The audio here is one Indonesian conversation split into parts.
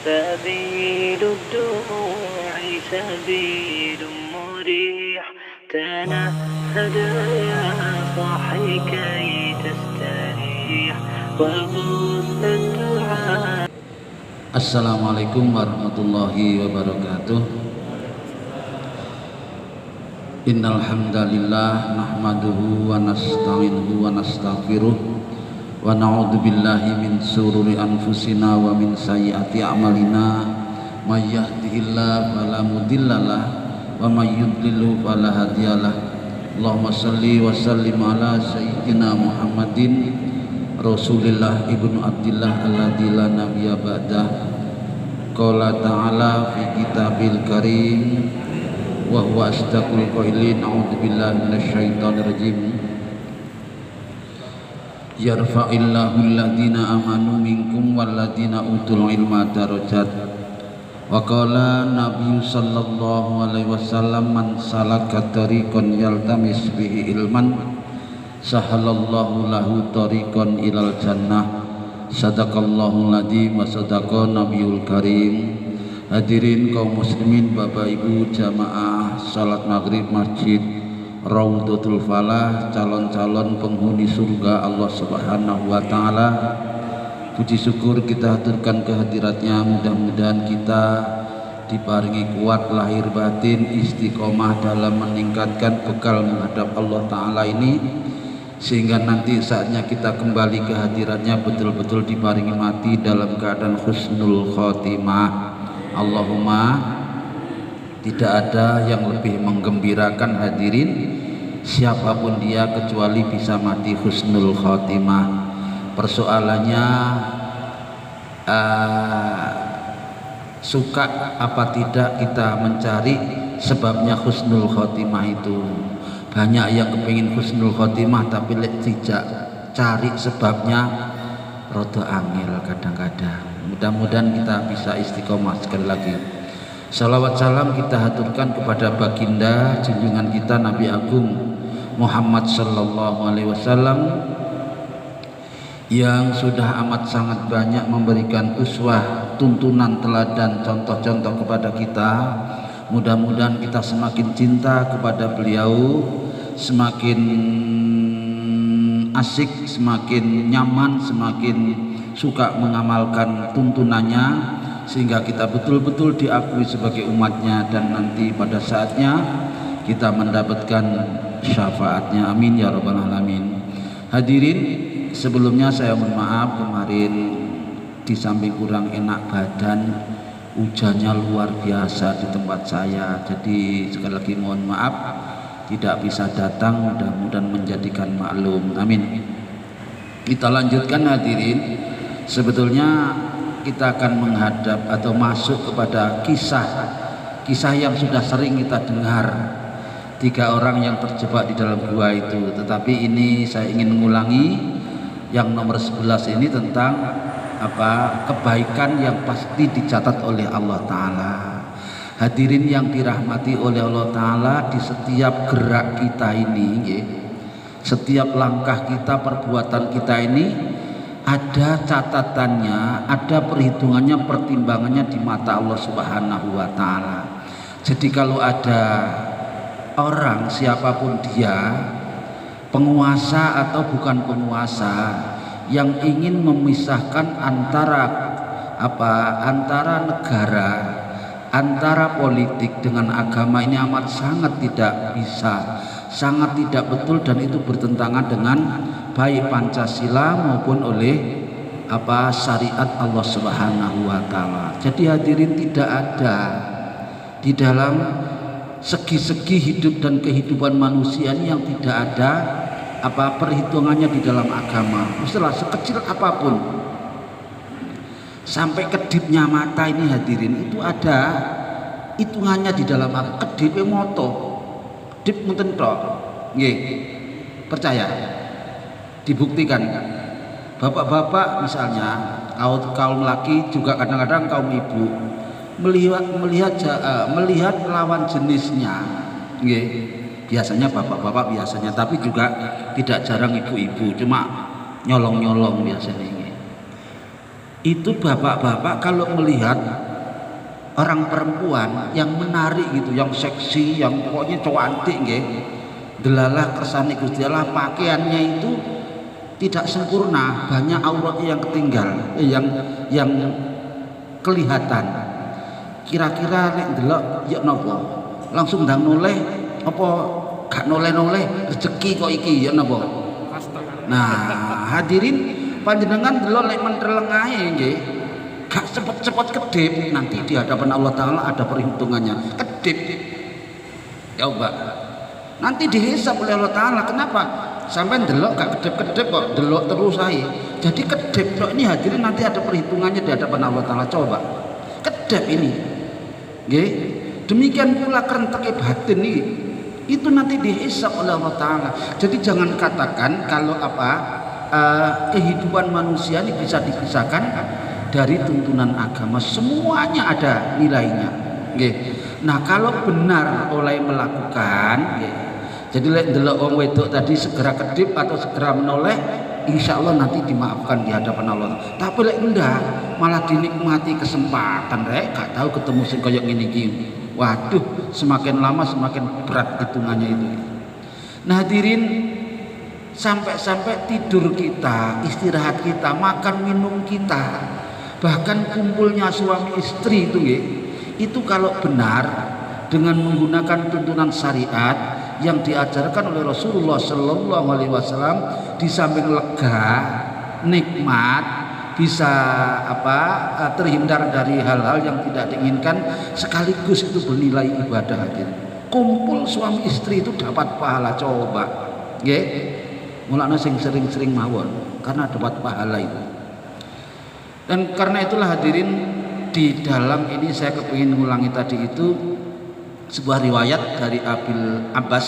سبيل الدموع سبيل مريح تنهد يا صاحي كي تستريح وغص الدعاء. Assalamualaikum warahmatullahi wabarakatuh. Innal hamdalillah nahmaduhu wa nasta'inuhu wa nastaghfiruh wa na'udzu billahi min sururi anfusina wa min sayyiati a'malina may yahdihillahu fala mudhillalah wa may yudlilhu fala hadiyalah. Allahumma shalli wa sallim ala sayyidina Muhammadin Rasulillah ibnu Abdillah alladzi la nabiyya ba'dah. Qala ta'ala fi kitabil karim wa huwa asdaqul qailin. A'udzu billahi minasyaitonir rajim. Yarfa'illahu alladziina amanu minkum walladziina utul ilma darajat. Wa qala Nabi sallallahu alaihi wasallam man salaka tariqan yaltamis bihi ilman sahalallahu lahu tariqan ilal jannah. Sadaqallahul adzim wa sadaqa nabiyul karim. Hadirin kaum muslimin, Bapak Ibu jamaah salat maghrib Masjid Raudhatul Falah, calon-calon penghuni surga Allah Subhanahu wa taala. Puji syukur kita haturkan kehadiratnya. Mudah-mudahan kita diparingi kuat lahir batin, istiqomah dalam meningkatkan bekal menghadap Allah taala ini, sehingga nanti saatnya kita kembali ke hadiratnya betul-betul diparingi mati dalam keadaan husnul khotimah. Allahumma. Tidak ada yang lebih menggembirakan hadirin siapapun dia kecuali bisa mati husnul khotimah. Persoalannya suka apa tidak kita mencari sebabnya husnul khotimah itu. Banyak yang kepingin husnul khotimah tapi tidak cari sebabnya, rada angel kadang-kadang. Mudah-mudahan kita bisa istiqomah. Sekali lagi salawat salam kita haturkan kepada baginda junjungan kita Nabi Agung Muhammad sallallahu alaihi wasallam yang sudah amat sangat banyak memberikan uswah, tuntunan, teladan, contoh-contoh kepada kita. Mudah-mudahan kita semakin cinta kepada beliau, semakin asik, semakin nyaman, semakin suka mengamalkan tuntunannya, sehingga kita betul-betul diakui sebagai umatnya dan nanti pada saatnya kita mendapatkan syafaatnya. Amin ya rabbal alamin. Hadirin, sebelumnya saya mohon maaf kemarin di samping kurang enak badan, hujannya luar biasa di tempat saya, jadi sekali lagi mohon maaf tidak bisa datang, mudah-mudahan menjadikan maklum. Amin. Kita lanjutkan hadirin. Sebetulnya kita akan menghadap atau masuk kepada kisah yang sudah sering kita dengar, 3 orang yang terjebak di dalam gua itu. Tetapi ini saya ingin mengulangi yang nomor 11 ini tentang kebaikan yang pasti dicatat oleh Allah Ta'ala. Hadirin yang dirahmati oleh Allah Ta'ala, di setiap gerak kita ini, setiap langkah kita, perbuatan kita ini ada catatannya, ada perhitungannya, pertimbangannya di mata Allah Subhanahu wa taala. Jadi kalau ada orang siapapun dia, penguasa atau bukan penguasa, yang ingin memisahkan antara negara, antara politik dengan agama, ini amat sangat tidak bisa, sangat tidak betul, dan itu bertentangan dengan baik Pancasila maupun oleh syariat Allah Subhanahu wa taala. Jadi hadirin, tidak ada di dalam segi-segi hidup dan kehidupan manusia yang tidak ada perhitungannya di dalam agama. Setelah sekecil apapun sampai kedipnya mata ini hadirin, itu ada hitungannya di dalam agama. Kedipe moto, kedip muten tok. Nggih. Percaya? Dibuktikan. Bapak-bapak misalnya, kaum laki juga kadang-kadang kaum ibu melihat lawan jenisnya, nggih. Biasanya bapak-bapak biasanya, tapi juga tidak jarang ibu-ibu, cuma nyolong-nyolong biasanya. Itu bapak-bapak kalau melihat orang perempuan yang menarik gitu, yang seksi, yang pokoknya cantik nggih, delalah kersane Gusti Allah, pakaiannya itu tidak sempurna, banyak auratnya yang ketinggal, yang kelihatan. Kira-kira nek delok ya napa? Langsung ndang noleh apa gak noleh-noleh rezeki kok iki ya napa? Nah, hadirin panjenengan delok lek mentelengahe nggih, gak cepet-cepet kedip, nanti di hadapan Allah Ta'ala ada perhitungannya. Kedip ya Mbak, nanti dihisab oleh Allah Ta'ala. Kenapa? Sampai delok gak kedip-kedip kok, delok terus aja. Jadi kedip kok ini hadirin nanti ada perhitungannya di hadapan Allah Ta'ala. Coba kedip ini nggih. Demikian pula kerentek batin ini, itu nanti dihisab oleh Allah Ta'ala. Jadi jangan katakan kalau kehidupan manusia ini bisa dipisahkan dari tuntunan agama. Semuanya ada nilainya. Nah kalau benar oleh melakukan, jadi lek delok wong wedok tadi segera kedip atau segera menoleh, insya Allah nanti dimaafkan di hadapan Allah. Tapi lek enggak, malah dinikmati kesempatan rek, gak tahu ketemu sing koyo ngene iki. Waduh, semakin lama semakin berat hitungannya itu. Nah hadirin, sampai-sampai tidur kita, istirahat kita, makan minum kita, bahkan kumpulnya suami istri itu kalau benar dengan menggunakan tuntunan syariat yang diajarkan oleh Rasulullah Sallallahu Alaihi Wasallam, di samping lega, nikmat, bisa terhindar dari hal-hal yang tidak diinginkan, sekaligus itu bernilai ibadah. Kumpul suami istri itu dapat pahala. Coba, mulanya sering-sering mawon karena dapat pahala itu. Dan karena itulah hadirin, di dalam ini saya kepingin ngulangi tadi itu sebuah riwayat dari Abil Abbas.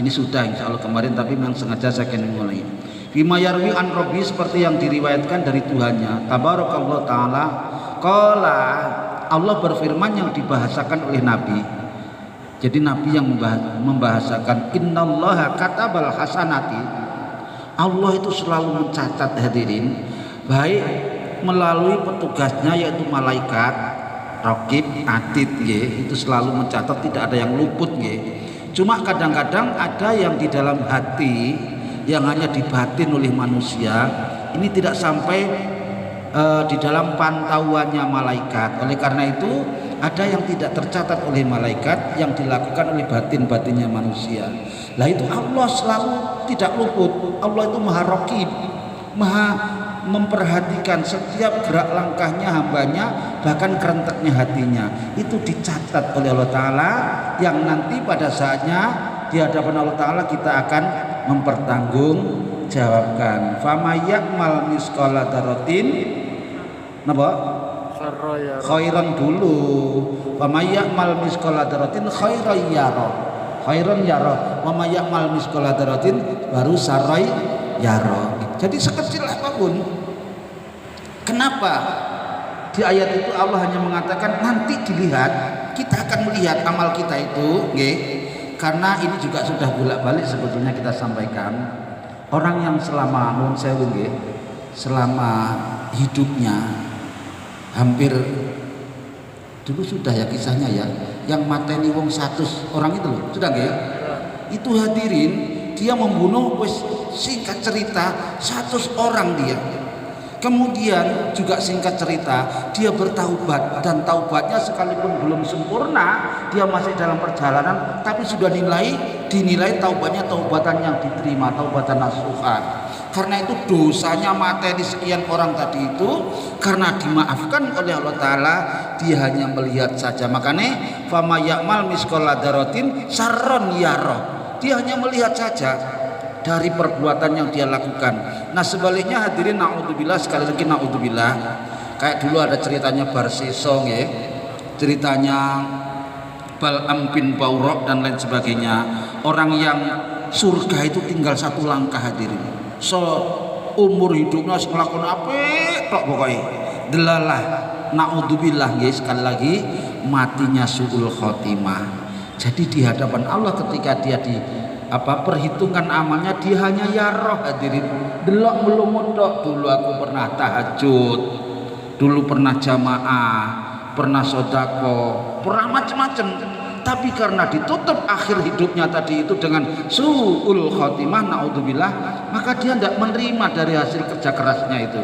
Ini sudah insya Allah kemarin, tapi memang sengaja saya ingin ngulangi. Bima yarwi an Rabbi, seperti yang diriwayatkan dari Tuhannya. Tabarakallah ta'ala qala, Allah berfirman yang dibahasakan oleh Nabi. Jadi Nabi yang membahasakan, innallaha katabal hasanati. Allah itu selalu mencatat hadirin, baik melalui petugasnya yaitu malaikat Raqib Atid, itu selalu mencatat, tidak ada yang luput. Cuma kadang-kadang ada yang di dalam hati yang hanya dibatin oleh manusia, ini tidak sampai di dalam pantauannya malaikat. Oleh karena itu ada yang tidak tercatat oleh malaikat, yang dilakukan oleh batin-batinnya manusia. Lah itu Allah selalu tidak luput. Allah itu maha Raqib, maha memperhatikan setiap gerak langkahnya hambanya, bahkan kerenteknya hatinya itu dicatat oleh Allah Ta'ala, yang nanti pada saatnya di hadapan Allah Ta'ala kita akan mempertanggungjawabkan. Famayakmal misqala dzarratin napa? Khairan dulu. Famayakmal misqala dzarratin khairan yara. Khairan yara. Famayakmal misqala dzarratin baru sarai yara. Jadi sekecil apapun. Kenapa di ayat itu Allah hanya mengatakan nanti dilihat, kita akan melihat amal kita itu, karena ini juga sudah bolak-balik sebetulnya kita sampaikan. Orang yang selama nun sewu selama hidupnya hampir dulu sudah ya kisahnya ya, yang mateni wong 100 orang itu loh, sudah itu hadirin, dia membunuh singkat cerita 100 orang dia. Kemudian juga singkat cerita dia bertaubat, dan taubatnya sekalipun belum sempurna, dia masih dalam perjalanan, tapi sudah dinilai taubatnya taubatan yang diterima, taubatan nasuha. Karena itu dosanya materi sekian orang tadi itu karena dimaafkan oleh Allah Ta'ala, dia hanya melihat saja. Makanya fama ya'mal misqala dzarratin sarron yara, dia hanya melihat saja dari perbuatan yang dia lakukan. Nah sebaliknya hadirin, naudzubillah, sekali lagi naudzubillah, kayak dulu ada ceritanya Barsisong ceritanya Bal'am bin Baurok dan lain sebagainya. Orang yang surga itu tinggal satu langkah hadirin, seumur hidupnya ngelakuin apa tok pokoknya delalah, naudzubillah sekali lagi, matinya su'ul khotimah. Jadi di hadapan Allah ketika dia perhitungan amalnya, dia hanya ya roh hadirin, delok melumut tok. Dulu aku pernah tahajud dulu pernah jamaah, pernah sodako, pernah macam-macam, tapi karena ditutup akhir hidupnya tadi itu dengan su'ul khotimah, naudzubillah, maka dia tidak menerima dari hasil kerja kerasnya itu.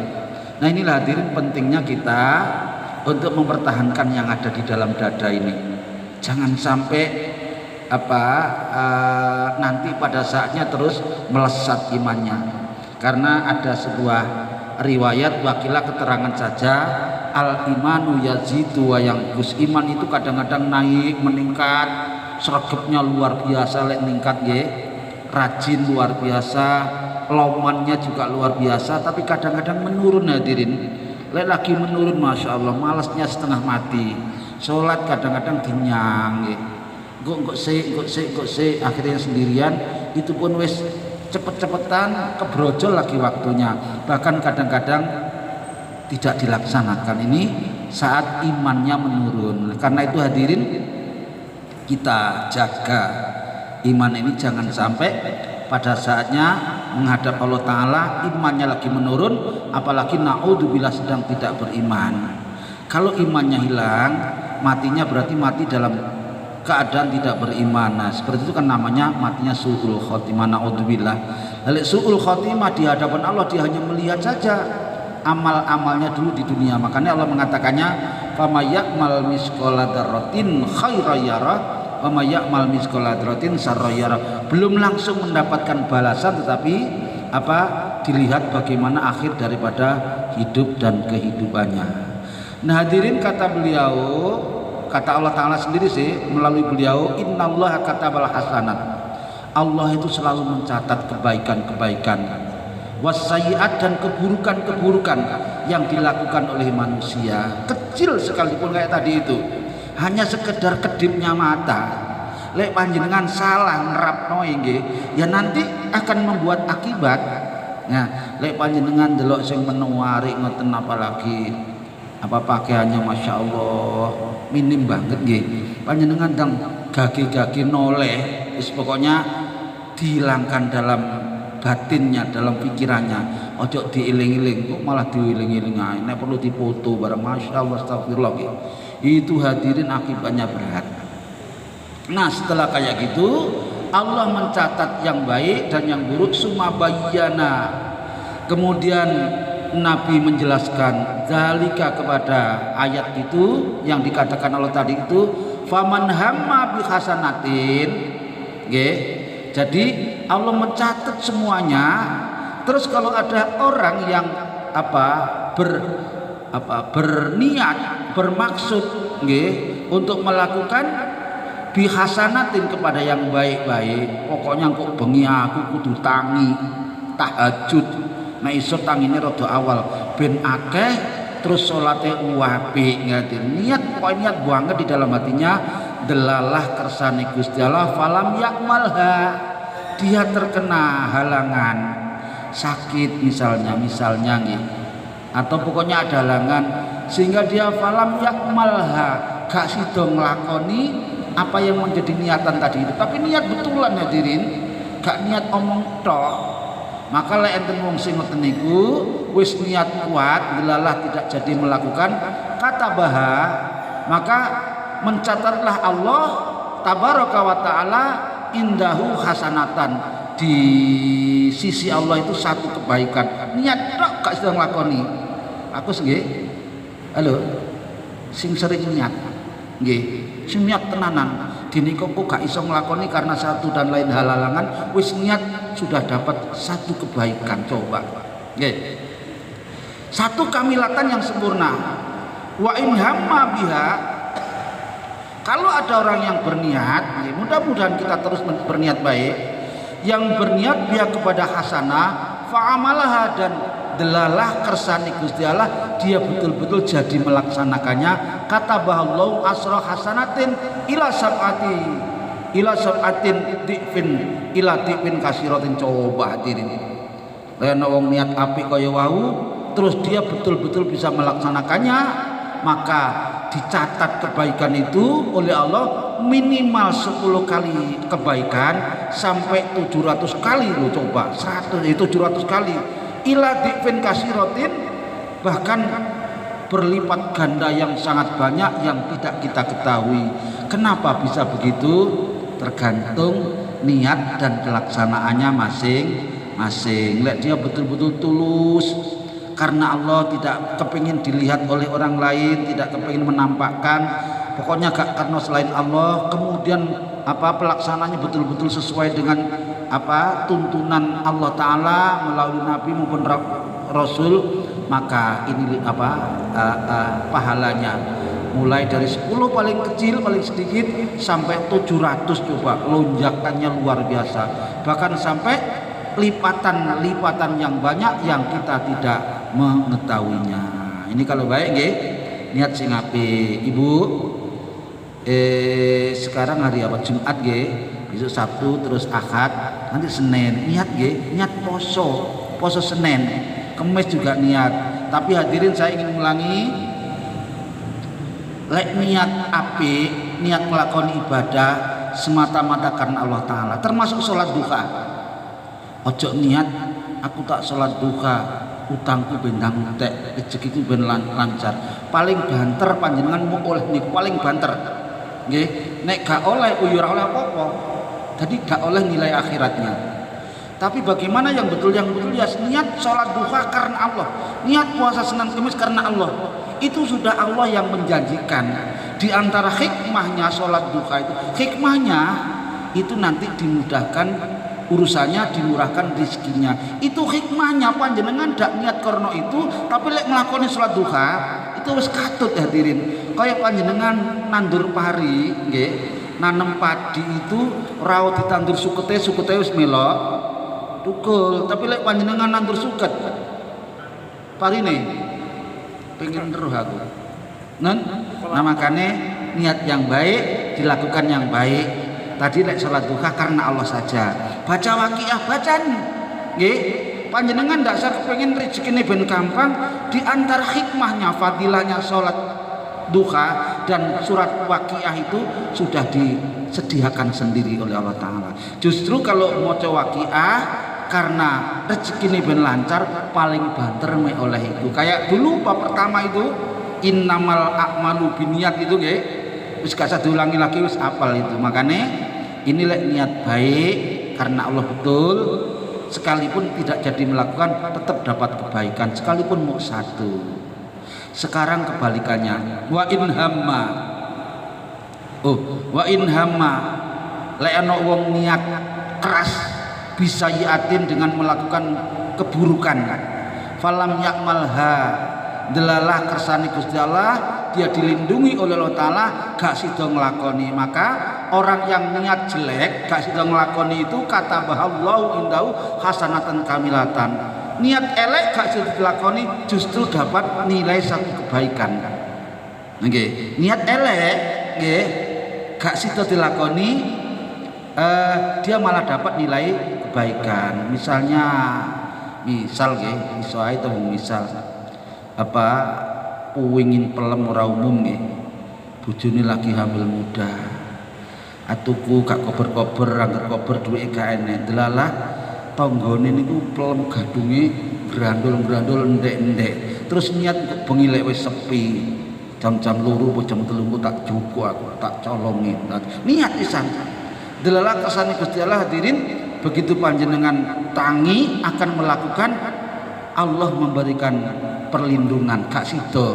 Nah inilah hadirin pentingnya kita untuk mempertahankan yang ada di dalam dada ini. Jangan sampai nanti pada saatnya terus melesat imannya. Karena ada sebuah riwayat, wakilah keterangan saja, al imanu yazidu wa yanqus. Iman itu kadang-kadang naik, meningkat, sregepnya luar biasa, lek meningkat nggih, rajin luar biasa, lomannya juga luar biasa, tapi kadang-kadang menurun hadirin. Lek lagi menurun, masya Allah, malasnya setengah mati, sholat kadang-kadang dinyang nggih. Kok sik akhirnya sendirian, itu pun wis cepet-cepetan kebrojol lagi waktunya, bahkan kadang-kadang tidak dilaksanakan. Ini saat imannya menurun. Karena itu hadirin, kita jaga iman ini, jangan sampai pada saatnya menghadap Allah Ta'ala imannya lagi menurun, apalagi naudzubillah sedang tidak beriman. Kalau imannya hilang, matinya berarti mati dalam keadaan tidak beriman. Nah, seperti itu kan namanya matinya su'ul khotimah, naudzubillah. Lalu su'ul khotimah di hadapan Allah, dia hanya melihat saja amal-amalnya dulu di dunia. Makanya Allah mengatakannya, "Fama ya'mal misqala dzarratin khairan yara, wa may ya'mal misqala dzarratin syarran yara." Belum langsung mendapatkan balasan, tetapi dilihat bagaimana akhir daripada hidup dan kehidupannya. Nah hadirin, kata beliau, kata Allah Ta'ala sendiri sih melalui beliau, innallaha katabal hasanat. Allah itu selalu mencatat kebaikan-kebaikan, wassayiat, dan keburukan-keburukan yang dilakukan oleh manusia, kecil sekalipun kayak tadi itu, hanya sekedar kedipnya mata. Lek panjenengan salah nerapno nggih, ya nanti akan membuat akibat. Nah, lek panjenengan delok sing menuari ngoten, apalagi pakaiannya masya Allah minim banget nggih, panjenengan dang gage-gage noleh, wis pokoknya dihilangkan dalam batinnya, dalam pikirannya, ojo diiling-iling, kok malah diiling-iling ae, nek perlu dipoto barang, masya Allah, astagfirullah. Itu hadirin akibatnya berat. Nah setelah kayak gitu, Allah mencatat yang baik dan yang buruk, sumabayyana, kemudian Nabi menjelaskan zalika kepada ayat itu yang dikatakan Allah tadi itu, faman hamma bi hasanatin, nggih. Jadi Allah mencatat semuanya. Terus kalau ada orang yang berniat, bermaksud nggih untuk melakukan bihasanatin kepada yang baik-baik, pokoknya kok bengi aku kudu tangi tahajud, nek iso tangine rada awal ben akeh, terus salate apik, niat pokoknya niat banget di dalam hatinya, delalah kersane Gusti Allah, falam yakmalha, dia terkena halangan sakit misalnya nggih, atau pokoknya ada halangan sehingga dia falam yakmalha, gak sida nglakoni apa yang menjadi niatan tadi itu, tapi niat betulan hadirin, gak niat omong tok. Maka lek enten wong sing ngoten niku wis niat kuat, delalah tidak jadi melakukan, kata baha, maka mencatatlah Allah tabaraka wa taala indahu hasanatan, di sisi Allah itu satu kebaikan. Niat tok gak sedang nglakoni. Aku nggih. Halo. Sing sering niat. Nggih. Sing niat tenanan, dini kok gak iso nglakoni karena satu dan lain halangan, wis niat sudah dapat satu kebaikan. Coba nggih, satu kamilatan yang sempurna. Wa in hamma biha, kalau ada orang yang berniat, mudah-mudahan kita terus berniat baik, yang berniat biha kepada hasanah, fa'amalaha, dan delalah kersane Gusti Allah, dia betul-betul jadi melaksanakannya. Kata bahallahu asra hasanatin ila sab'atin difin ila difin kasiratin. Coba hadirin, lene wong niat apik kaya wau, terus dia betul-betul bisa melaksanakannya, maka dicatat kebaikan itu oleh Allah minimal 10 kali kebaikan sampai 700 kali loh. Coba 100 itu 700 kali ila difin kasiratin, bahkan berlipat ganda yang sangat banyak yang tidak kita ketahui. Kenapa bisa begitu? Tergantung niat dan pelaksanaannya masing-masing. Lek dia betul-betul tulus karena Allah, tidak kepingin dilihat oleh orang lain, tidak kepingin menampakkan, pokoknya gak karena selain Allah, kemudian pelaksanaannya betul-betul sesuai dengan tuntunan Allah Ta'ala melalui Nabi maupun Rasul, maka ini pahalanya mulai dari 10 paling kecil paling sedikit sampai 700, coba lonjakannya luar biasa, bahkan sampai lipatan yang banyak yang kita tidak mengetahuinya. Ini kalau baik nggih, niat sing apik. Ibu sekarang hari apa? Jumat nggih, besok Sabtu, terus Ahad, nanti Senin niat nggih, niat poso Senin, Kamis juga niat. Tapi hadirin saya ingin ulangi, lek niat apik, niat melakoni ibadah semata-mata karena Allah Ta'ala, termasuk sholat duha. Ojo niat aku tak sholat duha, utangku bendang entek, rezekiku ben lancar. Paling banter panjenengan mau oleh niku, paling banter nggih. Nek gak oleh ora oleh apa-apa, jadi gak oleh nilai akhiratnya. Tapi bagaimana yang betul ya niat sholat duha karena Allah, niat puasa Senin Kamis karena Allah. Itu sudah Allah yang menjanjikan. Di antara hikmahnya sholat duha itu, hikmahnya itu nanti dimudahkan urusannya, dimurahkan rezekinya. Itu hikmahnya. Panjenengan dak niat karena itu, tapi lek nglakoni sholat duha itu wis katut hadirin. Kaya panjenengan nandur pari nggih, nanem padi itu rawuh ditandur sukete wis melok tukul, tapi lek panjenengan nandur suket parine pengen roh aku. Nah makanya niat yang baik dilakukan yang baik. Tadi lek salat duha karena Allah saja. Baca waqiah bacaan nggih. Panjenengan ndak usah kepengin rezekine ben gampang. Di antara hikmahnya, fadilahnya salat duha dan surat waqiah itu sudah disediakan sendiri oleh Allah Ta'ala. Justru kalau maca waqiah karena rezeki ini ben lancar, paling banter me oleh itu. Kayak dulu bab pertama itu innamal a'malu binniyat itu nggih, wis gak usah diulangi lagi, wis hafal itu. Makanya ini lek niat baik karena Allah betul, sekalipun tidak jadi melakukan tetap dapat kebaikan, sekalipun mau satu. Sekarang kebalikannya, wa in hamma lek ana wong niat keras bisa yatin dengan melakukan keburukan, falam yakmalha delalah kersane Gusti Allah, dia dilindungi oleh Allah Ta'ala, gak sida nglakoni. Maka orang yang niat jelek gak sida nglakoni itu kata bahallahu indahu hasanatan kamilatan. Niat elek gak sida dilakoni justru dapat nilai satu kebaikan. Nggih, niat elek nggih gak sida dilakoni, dia malah dapat nilai kebaikan. Misal nggih, iso ae to misal puwingin pelem ora umum nggih. Bojone lagi hamil muda. Atuku gak kober-kober, angger kober duwike gak enek. Delalah tanggane niku pelem gadunge grandul-grandul endek-endek. Terus niat bengi lek wis sepi, jam-jam 2 apa jam 3 tak juku aku, tak colongi. Niat pisan. Delalah kersane Gusti Allah hadirin, begitu panjenengan tangi akan melakukan, Allah memberikan perlindungan gak sida.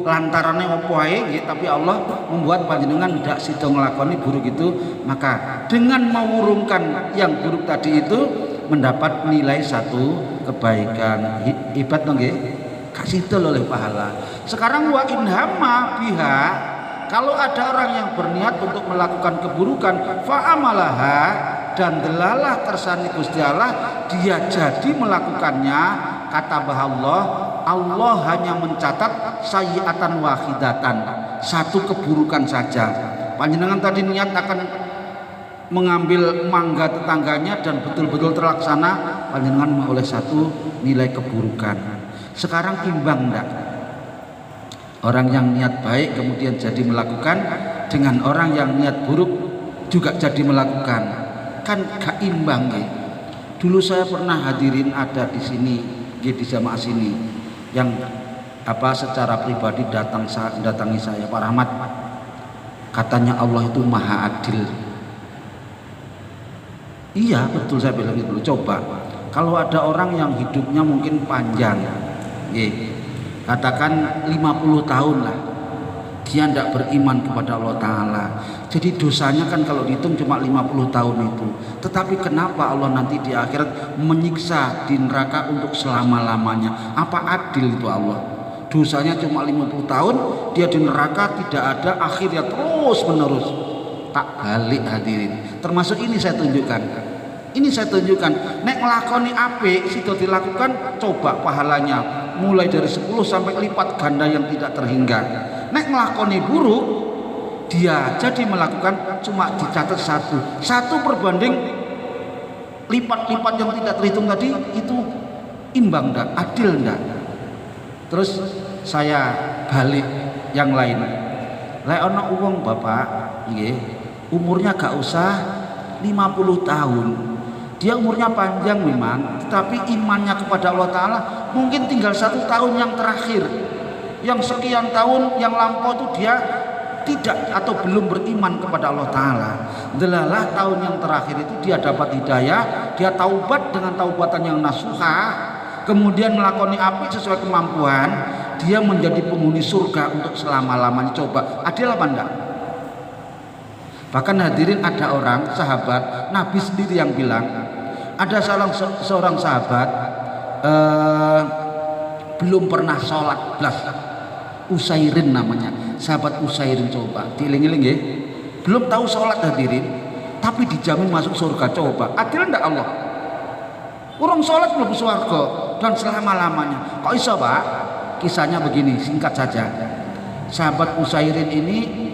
Lantarane apa ae nggih, tapi Allah membuat panjenengan ndak sida nglakoni buruk itu, maka dengan mengurungkan yang buruk tadi itu mendapat nilai satu kebaikan. Hebat to nggih? Gak sida oleh pahala. Sekarang wa in hamma biha, kalau ada orang yang berniat untuk melakukan keburukan, fa'amalaha, dan delalah kersane Gusti Allah, dia jadi melakukannya, kata Allah, Allah hanya mencatat sayyi'atan wahidatan, satu keburukan saja. Panjenengan tadi niat akan mengambil mangga tetangganya dan betul-betul terlaksana, panjenengan oleh satu nilai keburukan. Sekarang imbang enggak? Orang yang niat baik kemudian jadi melakukan, dengan orang yang niat buruk juga jadi melakukan, kan gak imbang ya. Dulu saya pernah hadirin ada di sini, di jamaah sini, yang secara pribadi datangi saya, Pak Rahmat, katanya Allah itu maha adil. Iya betul, saya bilang itu. Coba kalau ada orang yang hidupnya mungkin panjang, katakan 50 tahun lah, dia tidak beriman kepada Allah Ta'ala, jadi dosanya kan kalau dihitung cuma 50 tahun itu. Tetapi kenapa Allah nanti di akhirat menyiksa di neraka untuk selama-lamanya? Apa adil itu Allah? Dosanya cuma 50 tahun, dia di neraka tidak ada akhirnya, terus menerus. Tak balik hadirin. Termasuk ini saya tunjukkan. Nek ngelakoni apik sido dilakukan, coba pahalanya mulai dari 10 sampai lipat ganda yang tidak terhingga. Nek ngelakoni buruk, dia jadi melakukan cuma dicatat satu perbanding lipat-lipat yang tidak terhitung tadi, itu imbang ndak, adil ndak? Terus saya balik yang lain. Lek ana wong bapak, nggih, umurnya gak usah 50 tahun. Dia umurnya panjang memang, tetapi imannya kepada Allah Ta'ala mungkin tinggal 1 tahun yang terakhir. Yang sekian tahun yang lampau itu dia tidak atau belum beriman kepada Allah Ta'ala. Delalah tahun yang terakhir itu dia dapat hidayah, dia taubat dengan taubatan yang nasuha, kemudian melakoni apik sesuai kemampuan, dia menjadi penghuni surga untuk selama-lamanya. Coba adil apa enggak? Bahkan hadirin, ada orang sahabat Nabi sendiri yang bilang, ada seorang sahabat belum pernah sholat belas, Usairin namanya, sahabat Usairin. Coba dieling-eling ya, belum tahu sholat hadirin, tapi dijamin masuk surga. Coba adil enggak Allah? Urung sholat belum surga dan selama-lamanya. Kok iso Pak? Kisahnya begini, singkat saja. Sahabat Usairin ini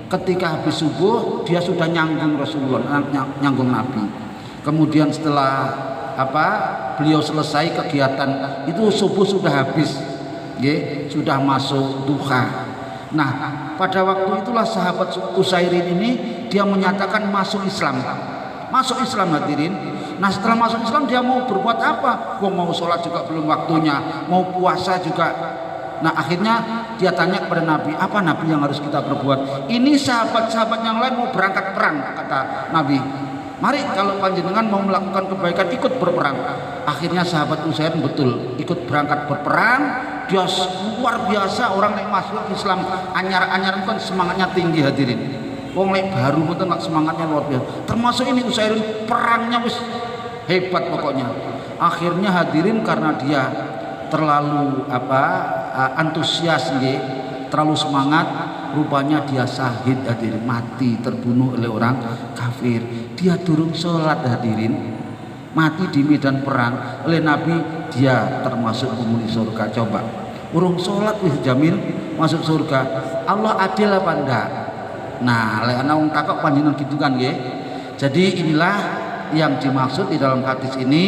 ketika habis subuh dia sudah nyanggung Rasulullah, nyanggung Nabi. Kemudian setelah beliau selesai kegiatan itu, subuh sudah habis, sudah masuk duha. Nah, pada waktu itulah sahabat Usairin ini dia menyatakan masuk Islam hadirin. Nah, setelah masuk Islam dia mau berbuat apa? Mau sholat juga belum waktunya, mau puasa juga. Nah, akhirnya dia tanya kepada Nabi, apa Nabi yang harus kita perbuat? Ini sahabat-sahabat yang lain mau berangkat perang, kata Nabi. Mari kalau panjenengan mau melakukan kebaikan, ikut berperang. Akhirnya sahabat Usairin betul ikut berangkat berperang. Dia luar biasa, orang yang masuk Islam anyar-anyar kan semangatnya tinggi hadirin. Wong lek baru mboten semangatnya luar biasa. Termasuk ini Usairin, perangnya wis hebat pokoknya. Akhirnya hadirin, karena dia terlalu antusias nggih, terlalu semangat, rupanya dia syahid hadirin, mati terbunuh oleh orang kafir. Dia durung sholat hadirin, mati di medan perang oleh Nabi, dia termasuk penghuni surga. Coba urung sholat wis jamin masuk surga. Allah adil apa enggak? Nah, lek ana wong takok panjenengan gitu kan nggih. Jadi inilah yang dimaksud di dalam hadis ini.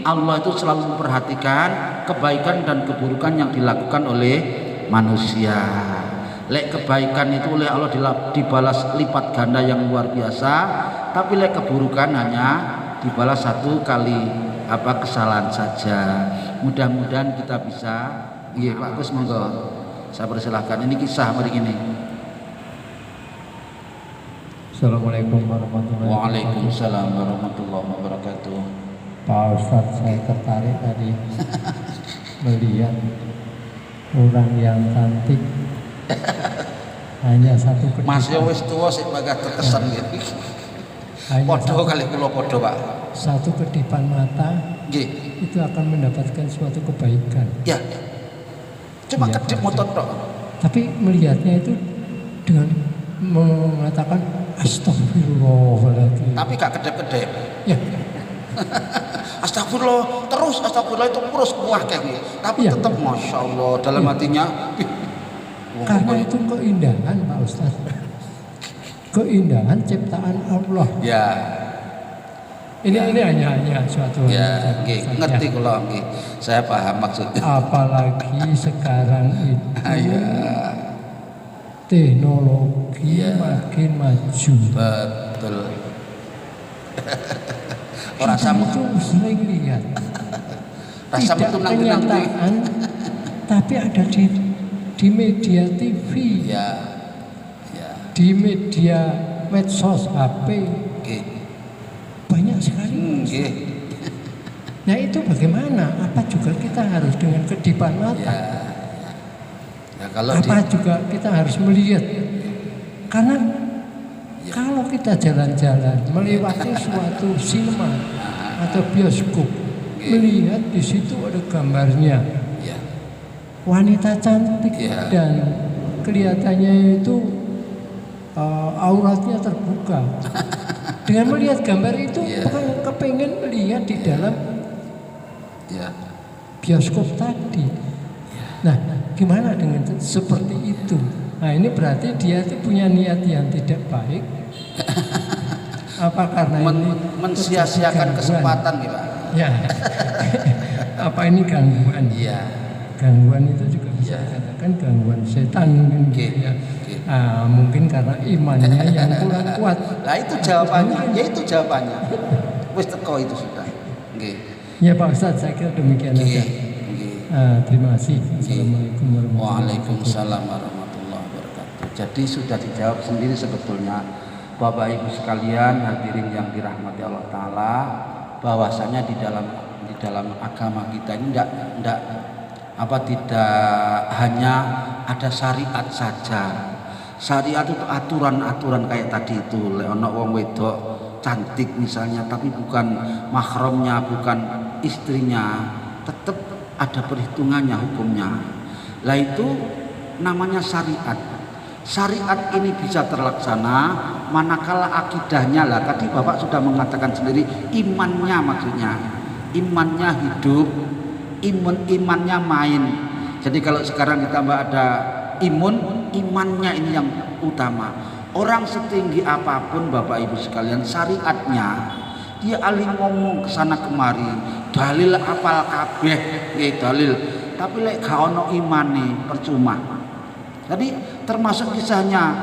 Allah itu selalu memperhatikan kebaikan dan keburukan yang dilakukan oleh manusia. Lek kebaikan itu oleh Allah dibalas lipat ganda yang luar biasa, tapi lek keburukan hanya dibalas 1 kali kesalahan saja. Mudah-mudahan kita bisa. Iya Pak Gus, monggo saya persilahkan. Ini kisah hari ini. Assalamualaikum warahmatullahi wabarakatuh. Waalaikumsalam warahmatullahi wabarakatuh. Pak Ustadz, saya tertarik tadi melihat orang yang cantik hanya satu kedipan. Mas ya wis tuwa sik bagah terkesan gitu. Podo kali kula podo Pak. Satu kedipan mata Nggih. itu akan mendapatkan suatu kebaikan. Ya. Cuma Ya, kedip motor tok. Tapi melihatnya itu dengan mengatakan astagfirullahaladzim. Tapi gak kedip-kedip. Ya. Astagfirullah itu terus kuah kayak gitu. Tapi Ya. tetap masya Allah dalam hatinya. Karena itu keindahan Pak Ustadz, keindahan ciptaan Allah. Ya. Ini hanya suatu Ya, ngerti kula nggih. Saya paham maksudnya. Apalagi sekarang itu Ya. teknologi Ya. makin maju. Betul. Orang Kita sama itu sering lihat rasa tidak itu nanti kenyataan tapi ada di media TV, Ya. Ya. di media medsos HP, Nggih. banyak sekali. Nggih. Nah itu bagaimana? Apa juga kita harus dengan kedipan mata? Ya. Ya kalau Apa juga kita harus melihat? Karena kalau kita jalan-jalan melewati suatu sinema atau bioskop, melihat di situ ada gambarnya ya. wanita cantik Ya. dan kelihatannya itu auratnya terbuka. Dengan melihat gambar itu, bukan kepengen melihat di dalam Ya. bioskop tadi. Nah, gimana dengan seperti itu? Nah, ini berarti dia itu punya niat yang tidak baik. Apa karena ini Mensia-siakan kesempatan gitu, Pak. Ya. Apa ini gangguan? Iya. Gangguan itu juga bisa dikatakan gangguan setan mungkin gitu ya. Mungkin karena imannya yang kurang kuat. Nah itu jawabannya, ya itu jawabannya. Wis teko itu sudah. Nggih. Ya Pak Ustadz, saya kira demikian Nggih. aja. Nggih. Terima kasih. Assalamualaikum warahmatullahi wabarakatuh. Waalaikumsalam warahmatullahi wabarakatuh. Jadi sudah dijawab sendiri sebetulnya, Bapak Ibu sekalian hadirin yang dirahmati Allah Taala, bahwasanya di dalam agama kita ini tidak hanya ada syariat saja. Syariat itu aturan-aturan kayak tadi itu, lek ana wong wedok cantik misalnya tapi bukan mahramnya, bukan istrinya, tetap ada perhitungannya hukumnya. Lah itu namanya syariat. Syariat ini bisa terlaksana manakala akidahnya, lah tadi Bapak sudah mengatakan sendiri, imannya maksudnya. Imannya hidup, imannya main. Jadi kalau sekarang ditambah ada imannya ini yang utama. Orang setinggi apapun Bapak Ibu sekalian, syariatnya dia aling ngomong kesana kemari, dalil apal kabeh, nggih dalil. Tapi lek gak ono imane percuma. Jadi termasuk kisahnya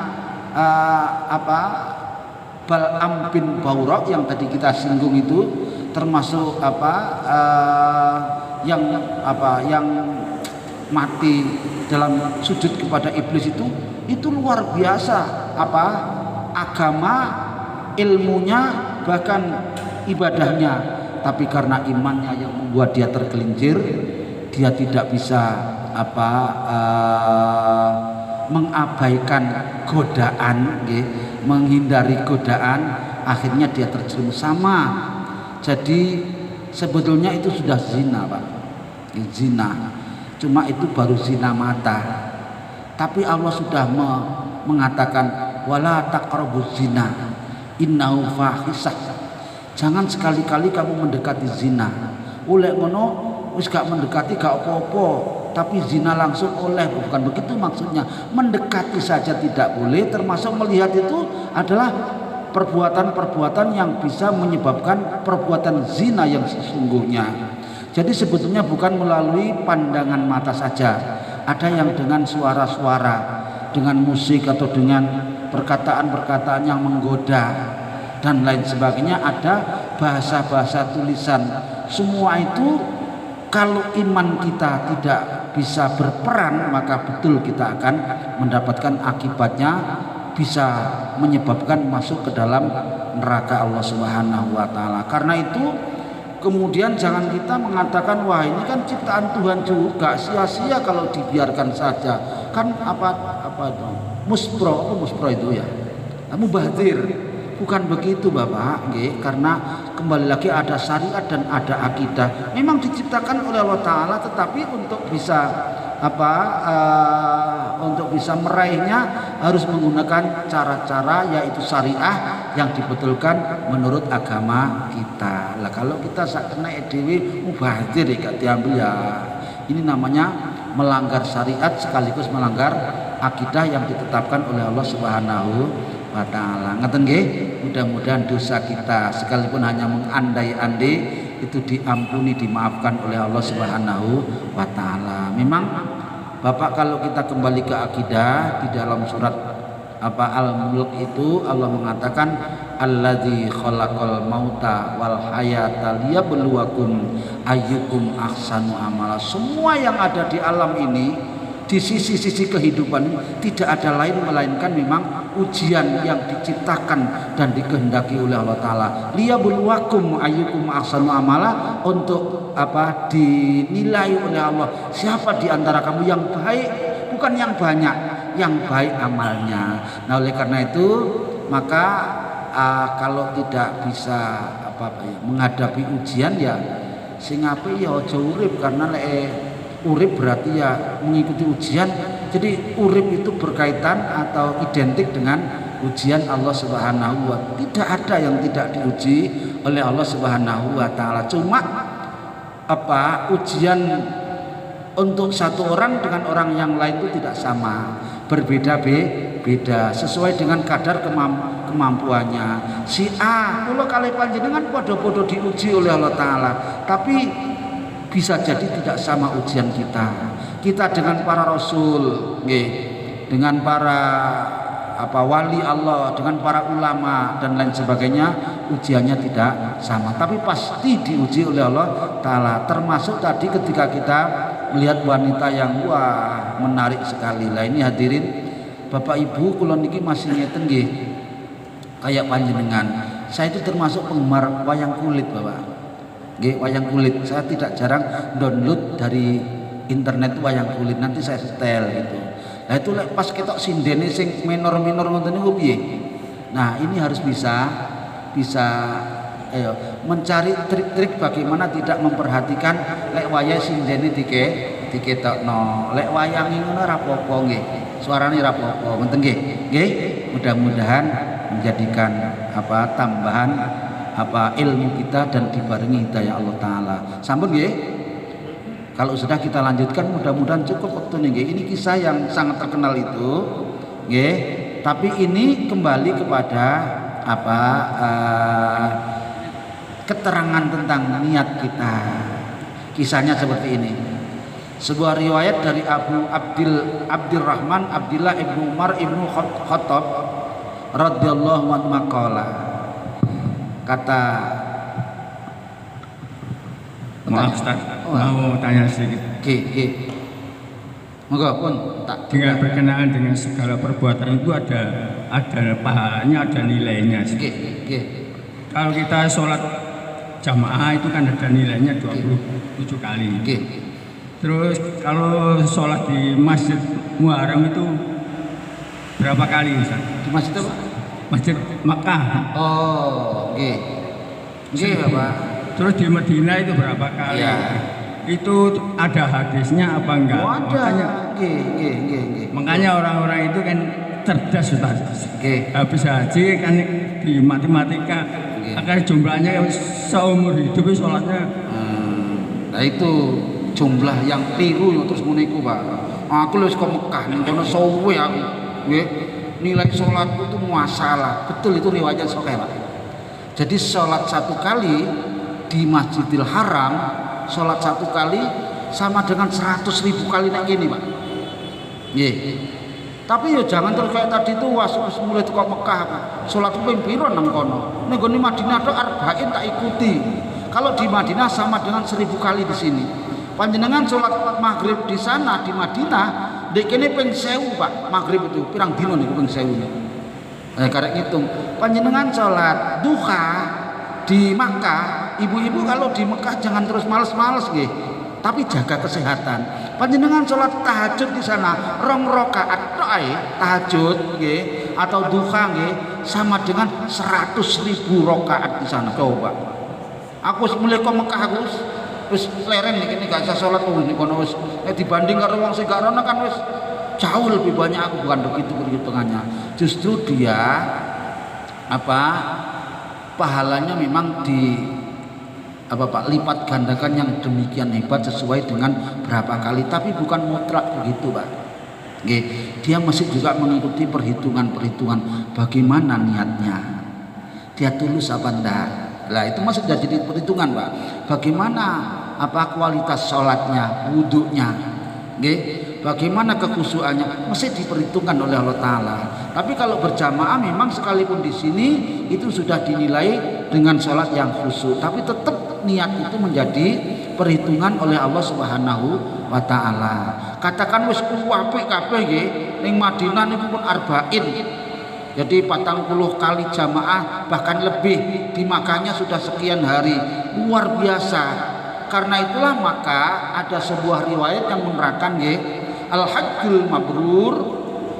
Bal'am bin Ba'urah yang tadi kita singgung itu, termasuk yang mati dalam sujud kepada iblis itu luar biasa agama, ilmunya, bahkan ibadahnya, tapi karena imannya yang membuat dia tergelincir, dia tidak bisa mengabaikan godaan, menghindari godaan, akhirnya dia terjerumus sama. Jadi sebetulnya itu sudah zina, Pak. Zina. Cuma itu baru zina mata. Tapi Allah sudah mengatakan wala taqrabuz zina innahu fahisah. Jangan sekali-kali kamu mendekati zina. Oleh ngono wis gak mendekati gak apa-apa, tapi zina langsung oleh, bukan begitu maksudnya. Mendekati saja tidak boleh, termasuk melihat itu adalah perbuatan-perbuatan yang bisa menyebabkan perbuatan zina yang sesungguhnya. Jadi sebetulnya bukan melalui pandangan mata saja, ada yang dengan suara-suara, dengan musik atau dengan perkataan-perkataan yang menggoda dan lain sebagainya, ada bahasa-bahasa tulisan. Semua itu kalau iman kita tidak bisa berperan, maka betul kita akan mendapatkan akibatnya, bisa menyebabkan masuk ke dalam neraka Allah Subhanahu wa taala. Karena itu kemudian jangan kita mengatakan wah ini kan ciptaan Tuhan juga, sia-sia kalau dibiarkan saja. Kan apa itu? Muspro itu ya. Mubazir. Bukan begitu Bapak, karena kembali lagi ada syariat dan ada akidah. Memang diciptakan oleh Allah Taala, tetapi untuk bisa untuk bisa meraihnya harus menggunakan cara-cara, yaitu syariah yang dibetulkan menurut agama kita. Lah kalau kita kena EDW mubazir gak diambil ya, ini namanya melanggar syariat sekaligus melanggar akidah yang ditetapkan oleh Allah Subhanahu wa taala. Ngeten nggih, mudah-mudahan dosa kita sekalipun hanya mengandai-andai itu diampuni, dimaafkan oleh Allah Subhanahu wa taala. Memang Bapak kalau kita kembali ke akidah di dalam surat Al-Mulk itu Allah mengatakan alladzi khalaqal mauta wal hayata liyabluwakum ayyukum ahsanu amala. Semua yang ada di alam ini, di sisi-sisi kehidupan tidak ada lain melainkan memang ujian yang diciptakan dan dikehendaki oleh Allah Ta'ala. Liyabluwakum ayyukum ahsanu amala, untuk dinilai oleh Allah siapa di antara kamu yang baik, bukan yang banyak, yang baik amalnya. Nah oleh karena itu maka kalau tidak bisa menghadapi ujian ya sing apik ya aja urip, karena urip berarti ya mengikuti ujian. Jadi urip itu berkaitan atau identik dengan ujian Allah Subhanahu wa Ta'ala. Tidak ada yang tidak diuji oleh Allah Subhanahu wa Ta'ala. Cuma ujian untuk satu orang dengan orang yang lain itu tidak sama, berbeda-beda sesuai dengan kadar kemampuannya. Si A kula kalih panjenengan padha-padha diuji oleh Allah Ta'ala, tapi bisa jadi tidak sama ujian kita. Kita dengan para rasul, dengan para wali Allah, dengan para ulama dan lain sebagainya, ujiannya tidak sama, tapi pasti diuji oleh Allah Ta'ala. Termasuk tadi ketika kita melihat wanita yang wah menarik sekali. Lah ini hadirin Bapak Ibu, kula niki masih ngeten nggih kayak panjenengan. Saya itu termasuk penggemar wayang kulit, Bapak. Nggih, wayang kulit. Saya tidak jarang download dari internet wayang kulit, nanti saya setel gitu. Nah itu pas ketok sindene sing minor-minor ngoten niku piye? Nah, ini harus bisa mencari trik-trik bagaimana tidak memperhatikan lek wayah sindene diketokno. Lek wayange ngono ora apa-apa nggih. Suarane ora apa-apa, ngoten nggih. Nggih, mudah-mudahan menjadikan tambahan ilmu kita dan dibarengi hidayah Allah Ta'ala. Sampun nggih? Kalau sudah kita lanjutkan, mudah-mudahan cukup waktu nggih. Ini kisah yang sangat terkenal itu, nggih. Tapi ini kembali kepada keterangan tentang niat kita. Kisahnya seperti ini. Sebuah riwayat dari Abu Abdurrahman Abdullah ibnu Umar ibnu Khattab radhiyallahu anhu maqala. Kata maaf Ustaz, mau tanya sedikit. Moga pun tak. Dengan berkenaan dengan segala perbuatan itu ada pahalanya, ada nilainya. Kalau kita sholat jamaah itu kan ada nilainya 27 kali. Terus kalau sholat di Masjid Muharram itu berapa kali Ustaz? Di masjid apa? Masjid Makkah. Oh, nggih Bapak. Terus di Madinah itu berapa kali? Ya. Itu ada hadisnya apa enggak? Oh, ada. Makanya orang-orang itu kan cerdas Ustaz. Habis haji kan di matematika akan jumlahnya seumur hidup sholatnya. Nah itu jumlah yang keliru terus muniku Pak. Aku wis ke Mekah ning kono suwe aku. Nggih. Nilai sholatku itu muasalah. Betul itu riwayat sahih Pak. Jadi sholat satu kali di Masjidil Haram, sholat satu kali sama dengan 100.000 kali nek gini Pak. Nggih. Tapi ya jangan terus kayak tadi itu mulai teko Mekah Pak. Sholatku ping piro nang kono. Ning gone Madinah tok arba'in tak ikuti. Kalau di Madinah sama dengan 1.000 kali di sini. Panjenengan sholat maghrib di sana di Madinah, dek kene ping 1000 Pak. Maghrib itu pirang dino niku ping 1000. Karek ngitung. Panjenengan sholat duha di Makkah, ibu-ibu kalau di Mekah jangan terus males-males nggih. Tapi jaga kesehatan. Panjenengan sholat tahajud di sana 2 rakaat tok ae tahajud nggih atau duha nggih sama dengan 100.000 rakaat di sana. Coba. Aku mulai ke Mekah aku wis leren iki gak usah sholat ning kono wis dibanding karo wong sing gak rono kan wis jauh lebih banyak. Aku bukan begitu perhitungannya. Justru dia pahalanya memang lipat gandakan yang demikian hebat sesuai dengan berapa kali, tapi bukan mutlak begitu Pak. Nggih, dia masih juga mengikuti perhitungan bagaimana niatnya. Dia tulus apa enggak? Lah itu masih jadi perhitungan Pak. Bagaimana kualitas sholatnya, wudhunya, nggih? Bagaimana kekhusyuannya masih diperhitungkan oleh Allah Ta'ala. Tapi kalau berjamaah memang sekalipun di sini itu sudah dinilai dengan sholat yang khusyuk, tapi tetap niat itu menjadi perhitungan oleh Allah Subhanahu wa taala. Katakan wis apik kabeh nggih ning Madinah niku pun arba'in. Jadi 40 kali jamaah bahkan lebih, di Makkahnya sudah sekian hari, luar biasa. Karena itulah maka ada sebuah riwayat yang menerangkan nggih, al hajjul mabrur,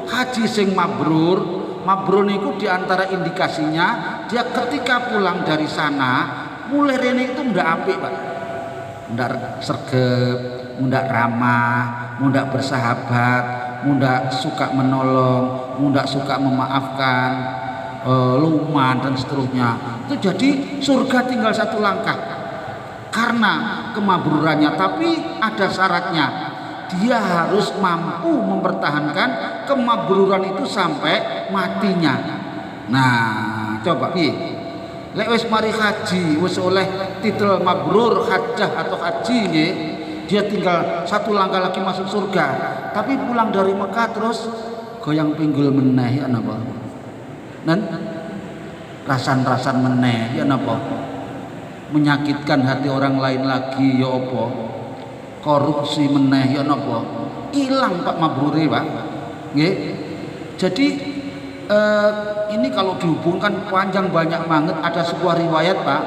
haji sing mabrur. Mabrur niku diantara indikasinya dia ketika pulang dari sana mulai rene itu ndak apik Pak, ndak sergep, ndak ramah, ndak bersahabat, ndak suka menolong, ndak suka memaafkan, luman dan seterusnya. Itu jadi surga tinggal satu langkah karena kemabrurannya. Tapi ada syaratnya, dia harus mampu mempertahankan kemabruran itu sampai matinya. Nah, coba lek wis mari haji, wis oleh titel mabrur hajjah atau haji nggih, dia tinggal satu langkah lagi masuk surga. Tapi pulang dari Mekah terus goyang pinggul meneh ya napa? Dan rasan-rasan meneh ya napa? Menyakitkan hati orang lain lagi ya apa? Korupsi meneh ya napa? Hilang Pak mabrure Pak. Nggih. Jadi ini kalau dihubungkan panjang banyak banget. Ada sebuah riwayat Pak,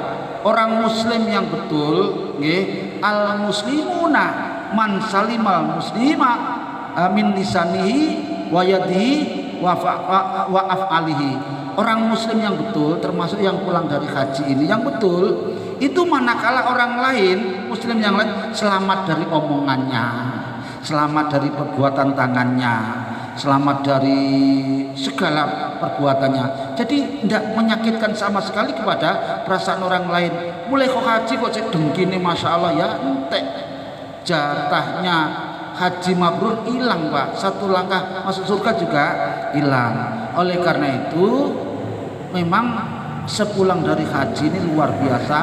orang muslim yang betul nggih, al muslimuna man salimal muslima min lisanihi wa yadihi wa af'alihi. Orang muslim yang betul termasuk yang pulang dari haji ini yang betul itu manakala orang lain muslim yang lain selamat dari omongannya, selamat dari perbuatan tangannya, selamat dari segala perbuatannya. Jadi tidak menyakitkan sama sekali kepada perasaan orang lain. Mulai kok haji kok cek dengkine masya Allah ya entek, jatahnya haji mabrur hilang Pak, satu langkah masuk surga juga hilang. Oleh karena itu memang sepulang dari haji ini luar biasa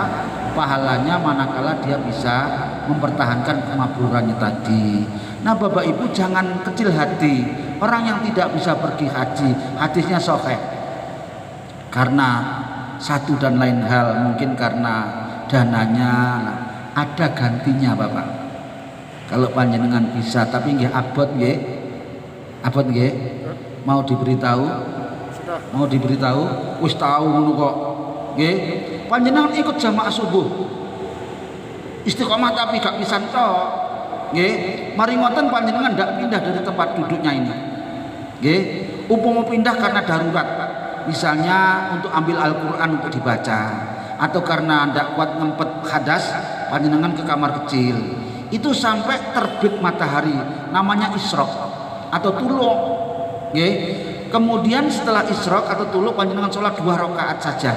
pahalanya manakala dia bisa mempertahankan kemabrurannya tadi. Nah Bapak Ibu jangan kecil hati orang yang tidak bisa pergi haji, hadisnya sahih karena satu dan lain hal, mungkin karena dananya ada gantinya Bapak. Kalau panjenengan bisa, tapi nggih abot nggih, abot nggih, mau diberitahu, mau diberitahu, wis tahu ngono kok, nggih. Panjenengan ikut jamaah subuh, istiqomah tapi gak pisan tok, nggih. Mari ngoten panjenengan ndak pindah dari tempat duduknya ini, nggih. Umpama pindah karena darurat, misalnya untuk ambil Al-Quran untuk dibaca, atau karena ndak kuat ngempet hadas, panjenengan ke kamar kecil. Itu sampai terbit matahari, namanya isyraq atau tuluk, nggih. Kemudian setelah isyraq atau tuluk panjenengan sholat 2 rakaat saja.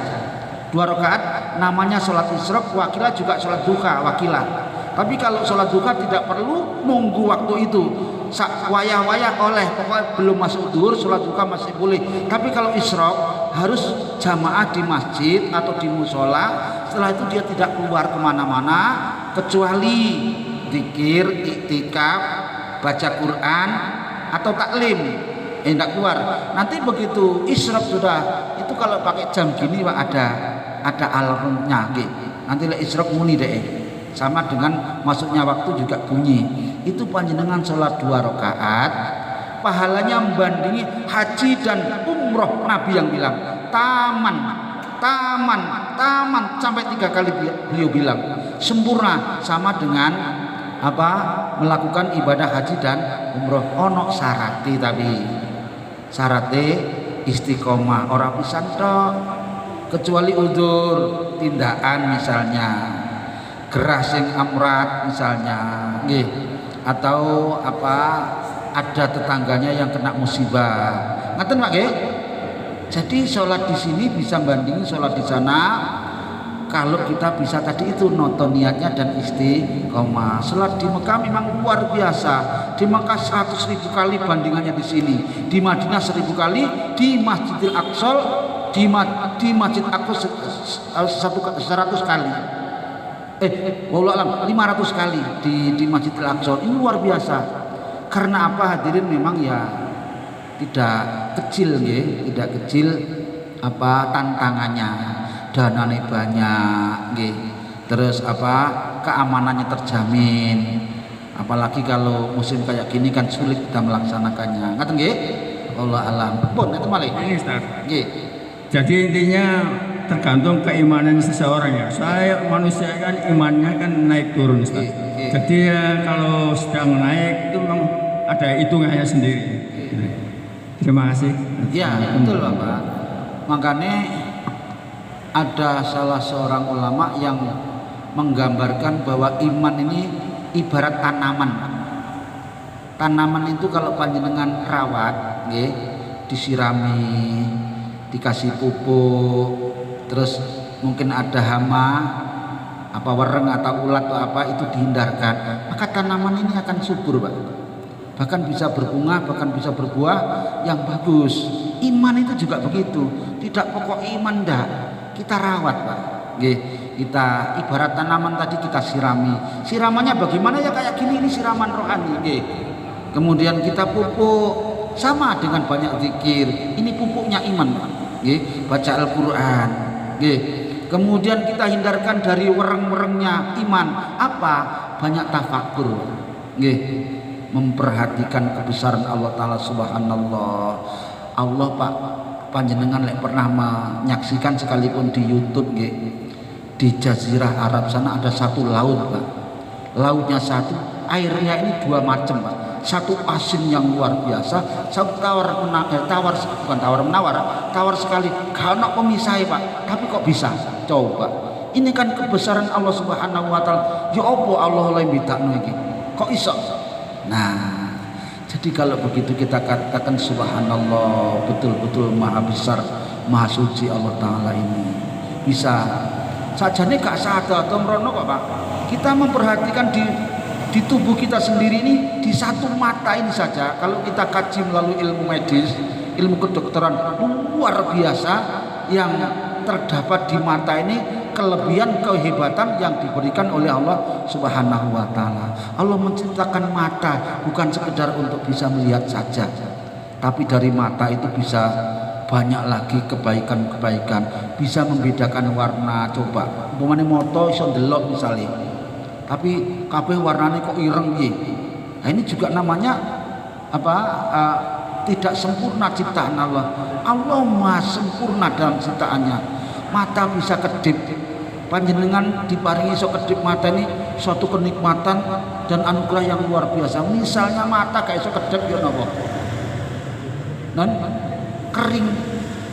2 rakaat namanya sholat isyraq, wakilah juga sholat duha wakilah. Tapi kalau sholat duha tidak perlu nunggu waktu itu, wayah-wayah oleh pokoknya belum masuk duhur sholat duha masih boleh. Tapi kalau isyraq harus jamaah di masjid atau di musola. Setelah itu dia tidak keluar kemana-mana kecuali zikir, iktikaf, baca Quran atau taklim. Tidak keluar. Nanti begitu isyraq sudah, itu kalau pakai jam gini Pak ada alarmnya gitu. Nanti lek isyraq muni deh. Sama dengan masuknya waktu juga bunyi. Itu panjenengan sholat 2 rakaat, pahalanya membandingi haji dan umroh. Nabi yang bilang taman sampai 3 kali beliau bilang sempurna, sama dengan apa melakukan ibadah haji dan umroh. Ono syarati tapi syarate istiqomah orang pisan tok, kecuali udzur tindakan misalnya gerah sing amrat misalnya nggih, atau apa ada tetangganya yang kena musibah ngaten Pak nggih. Jadi sholat di sini bisa bandingin sholat di sana kalau kita bisa tadi itu nonton niatnya dan istiqomah. Sholat di Mekah memang luar biasa. Di Mekah 100.000 kali bandingannya di sini. Di Madinah 1.000 kali. Di Masjidil Aqsa di Masjid Aqsa 100 kali. Wallahu alam 500 kali di Masjidil Aqsa. Ini luar biasa. Karena apa hadirin, memang ya tidak kecil nggih, tidak kecil apa tantangannya. Danane banyak nggih. Terus apa keamanannya terjamin. Apalagi kalau musim kayak gini kan sulit kita melaksanakannya. Ngaten nggih? Allah alam. Pun itu malih. Ini Ustaz. Nggih. Jadi intinya tergantung keimanan seseorang ya. Saya manusia kan imannya kan naik turun Ustaz. Jadi ya, kalau sedang naik itu memang ada hitungannya sendiri. Terima kasih. Ya betul Bapak. Makanya ada salah seorang ulama yang menggambarkan bahwa iman ini ibarat tanaman. Tanaman itu kalau panjenengan rawat, nggih, disirami, dikasih pupuk, terus mungkin ada hama, apa wereng atau ulat atau apa itu dihindarkan, maka tanaman ini akan subur, Pak. Bahkan bisa berbunga, bahkan bisa berbuah yang bagus. Iman itu juga begitu. Tidak pokok iman dah, kita rawat, Pak. Nggih, kita ibarat tanaman tadi kita sirami. Siramannya bagaimana ya kayak gini ini siraman rohani, nggih. Kemudian kita pupuk sama dengan banyak zikir. Ini pupuknya iman, Pak. Nggih, baca Al-Qur'an. Nggih. Kemudian kita hindarkan dari wereng-werengnya iman. Apa? Banyak tafakur. Nggih. Memperhatikan kebesaran Allah Ta'ala subhanallah. Allah Pak panjenengan lek pernah menyaksikan sekalipun di YouTube nggih, di Jazirah Arab sana ada satu laut Pak. Lautnya satu, airnya ini dua macam Pak. Satu asin yang luar biasa, satu tawar sekali. Kalau pemisah Pak, tapi kok bisa? Coba. Ini kan kebesaran Allah Subhanahu wa taala. Ya apa Allah oleh bidakno iki? Kok iso? Nah, jadi kalau begitu kita katakan subhanallah, betul-betul maha besar, maha suci Allah Ta'ala ini. Bisa saja nih gak sadar atau merono kok Pak. Kita memperhatikan di tubuh kita sendiri ini, di satu mata ini saja. Kalau kita kaji melalui ilmu medis, ilmu kedokteran luar biasa yang terdapat di mata ini, kelebihan kehebatan yang diberikan oleh Allah Subhanahu wa taala. Allah menciptakan mata bukan sekedar untuk bisa melihat saja, tapi dari mata itu bisa banyak lagi kebaikan-kebaikan, bisa membedakan warna. Coba umpamane moto iso ndelok misalnya, tapi kabeh warnane kok ireng piye. Nah, ini juga namanya apa? Tidak sempurna ciptaan Allah. Allah Maha sempurna dalam ciptaannya. Mata bisa kedip, panjenengan diparingi iso kedip mata ini suatu kenikmatan dan anugerah yang luar biasa. Misalnya mata gak iso kedip ya napa? Dan kering,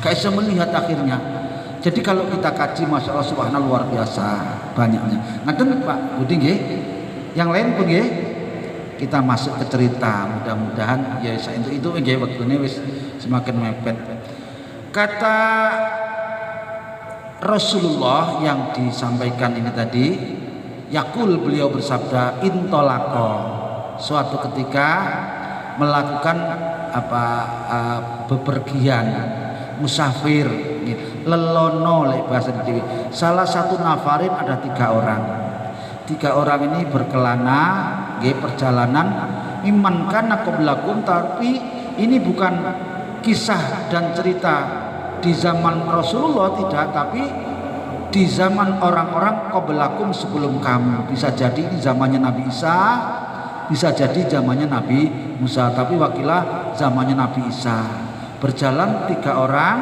gak iso melihat akhirnya. Jadi kalau kita kaji masalah subhanallah luar biasa banyaknya. Ngaten Pak Budi nggih. Yang lain pun nggih. Kita masuk ke cerita, mudah-mudahan ya itu nggih wektune wis semakin mepet. Kata Rasulullah yang disampaikan ini tadi, yakul beliau bersabda, intolako, suatu ketika melakukan bepergian, musafir, lelono lek bahasa Dewi. Salah satu nafarin ada 3 orang. 3 orang ini berkelana, perjalanan iman kana qablakum, tapi ini bukan kisah dan cerita di zaman Rasulullah tidak, tapi di zaman orang-orang qablakum sebelum kamu. Bisa jadi ini zamannya Nabi Isa, bisa jadi zamannya Nabi Musa, tapi wakilah zamannya Nabi Isa. Berjalan 3 orang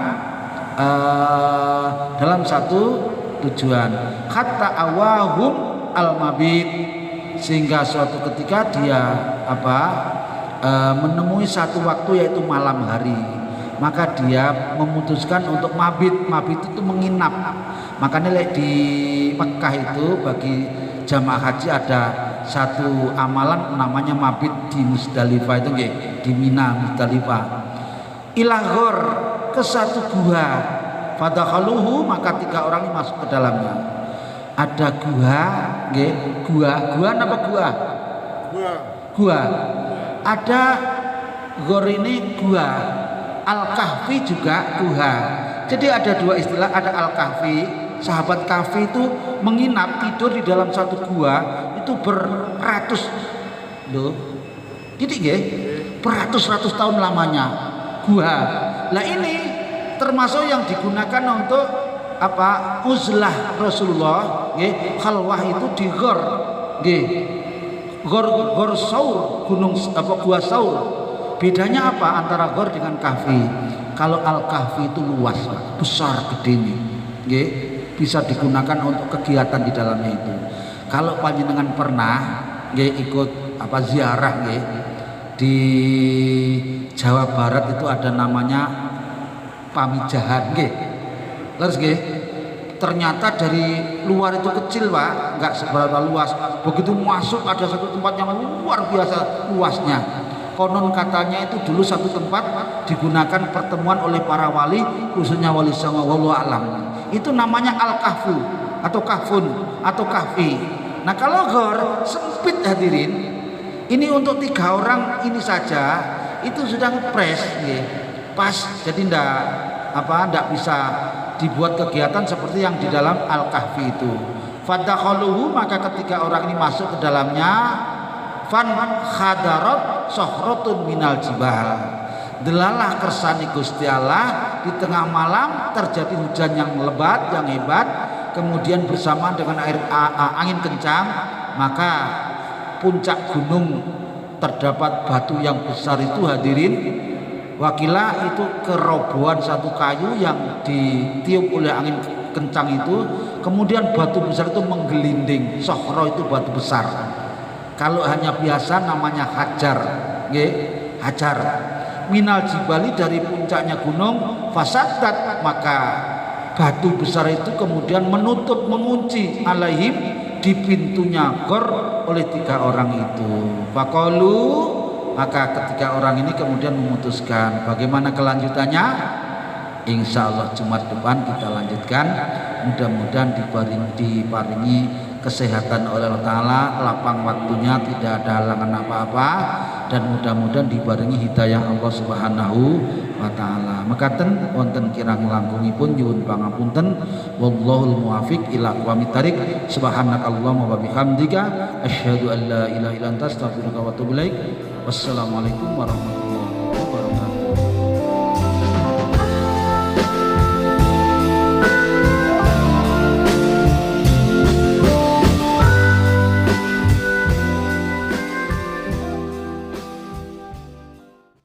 dalam satu tujuan. Hatta awahum al-mabit, sehingga suatu ketika dia menemui satu waktu yaitu malam hari. Maka dia memutuskan untuk mabit. Mabit itu menginap. Makanya di Mekah itu bagi jamaah haji ada satu amalan namanya mabit di Musdalifah itu nggih, di Mina Musdalifah. Ilaghor, ke satu gua. Fadakhaluhu, maka 3 orang ini masuk ke dalamnya. Ada gua, nggih, gua apa gua? Gua. Ada gor ini gua. Al-Kahfi juga gua. Jadi ada 2 istilah, ada Al-Kahfi, sahabat Kahfi itu menginap tidur di dalam satu gua itu beratus loh. Jadi nggih, beratus-ratus tahun lamanya. Gua. Nah ini termasuk yang digunakan untuk apa? Uzlah Rasulullah, nggih. Khalwah itu di ghor, nggih. Ghor Saur, gunung apa Gua Saur. Bedanya apa antara ghor dengan kahfi? Kalau al-kahfi itu luas, besar, gede nih, nggih. Bisa digunakan untuk kegiatan di dalamnya itu. Kalau panjenengan pernah nggih ikut apa ziarah nggih di Jawa Barat itu ada namanya Pamijahan nggih. Terus nggih ternyata dari luar itu kecil Pak, enggak seberapa luas. Begitu masuk ada satu tempat yang luar biasa luasnya. Konon katanya itu dulu satu tempat digunakan pertemuan oleh para wali, khususnya wali songo, wallahu alam. Itu namanya al-kahfu atau kahfun atau kahfi. Nah kalau ghor sempit hadirin, ini untuk 3 orang ini saja itu sudah ngepres, pas. Jadi ndak bisa dibuat kegiatan seperti yang di dalam al-kahfi itu. Fadakhaluhu, maka ketika orang ini masuk ke dalamnya, fan khadarat sohratun minal jibal. Delalah kersani Gusti Allah di tengah malam terjadi hujan yang lebat, yang hebat, kemudian bersamaan dengan angin kencang, maka puncak gunung terdapat batu yang besar itu hadirin. Wakilah itu kerobohan satu kayu yang ditiup oleh angin kencang itu, kemudian batu besar itu menggelinding. Sohro itu batu besar. Kalau hanya biasa namanya hajar, nggih, hajar. Minal jibali, dari puncaknya gunung, fasadat, maka batu besar itu kemudian menutup, mengunci alaihim, di pintunya ghor oleh 3 orang itu. Faqalu, maka ketiga orang ini kemudian memutuskan bagaimana kelanjutannya. Insya Allah Jumat depan kita lanjutkan. Mudah-mudahan diparingi kesehatan oleh Allah Ta'ala, lapang waktunya, tidak ada halangan apa-apa, dan mudah-mudahan dibarengi hidayah Allah Subhanahu wa Ta'ala. Mekaten wonten kirang langkungipun nyuwun pangapunten, wallahul muwafiq ila aqwamit thariq. Subhanakallahumma wa bihamdika asyhadu an la ilaha illa anta astaghfiruka wa atubu ilaik. Wassalamualaikum warahmatullahi wabarakatuh.